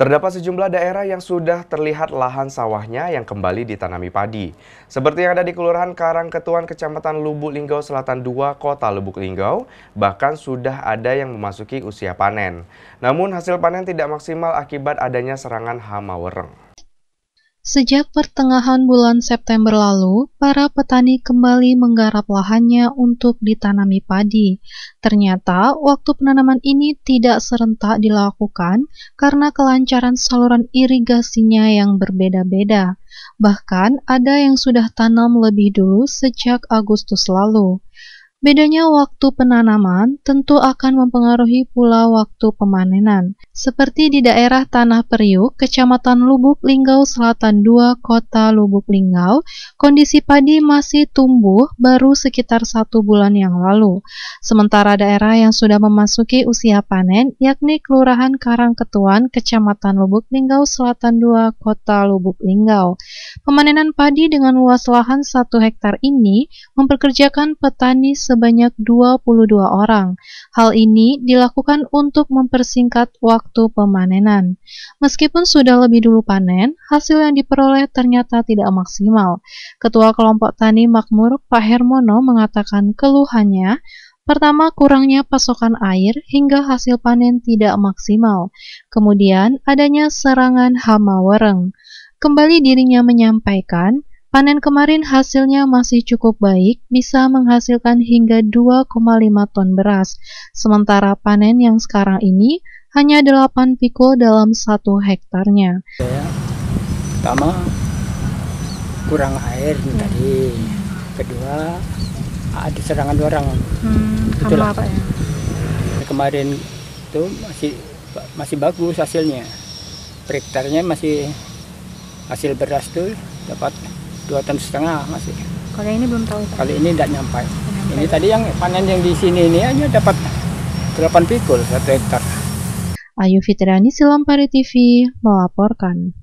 Terdapat sejumlah daerah yang sudah terlihat lahan sawahnya yang kembali ditanami padi. Seperti yang ada di Kelurahan Karangketuan, Kecamatan Lubuk Linggau Selatan 2, Kota Lubuk Linggau, bahkan sudah ada yang memasuki usia panen. Namun hasil panen tidak maksimal akibat adanya serangan hama wereng. Sejak pertengahan bulan September lalu, para petani kembali menggarap lahannya untuk ditanami padi. Ternyata, waktu penanaman ini tidak serentak dilakukan karena kelancaran saluran irigasinya yang berbeda-beda. Bahkan, ada yang sudah tanam lebih dulu sejak Agustus lalu. Bedanya waktu penanaman tentu akan mempengaruhi pula waktu pemanenan. Seperti di daerah Tanah Periuk, Kecamatan Lubuk Linggau Selatan 2, Kota Lubuk Linggau, kondisi padi masih tumbuh baru sekitar 1 bulan yang lalu. Sementara daerah yang sudah memasuki usia panen, yakni Kelurahan Karangketuan, Kecamatan Lubuk Linggau Selatan 2, Kota Lubuk Linggau. Pemanenan padi dengan luas lahan 1 hektar ini memperkerjakan petani sebanyak 22 orang. Hal ini dilakukan untuk mempersingkat waktu pemanenan. Meskipun sudah lebih dulu panen, hasil yang diperoleh ternyata tidak maksimal. Ketua Kelompok Tani Makmur, Pak Hermono, mengatakan keluhannya, pertama, kurangnya pasokan air hingga hasil panen tidak maksimal. Kemudian, adanya serangan hama wereng. Kembali dirinya menyampaikan, panen kemarin hasilnya masih cukup baik, bisa menghasilkan hingga 2,5 ton beras. Sementara panen yang sekarang ini hanya 8 pikul dalam 1 hektarnya. Pertama, kurang air tadi. Kedua, ada serangan orang. Hama apa ya? Kemarin itu masih bagus hasilnya. Per hektarnya masih hasil beras tuh dapat 2,5 ton masih. Kalau ini belum tahu. Kali ini tidak nyampai. Ini tadi yang panen yang di sini ini hanya dapat 8 pikul 1 hektar. Ayu Fitriani, Silampari TV, melaporkan.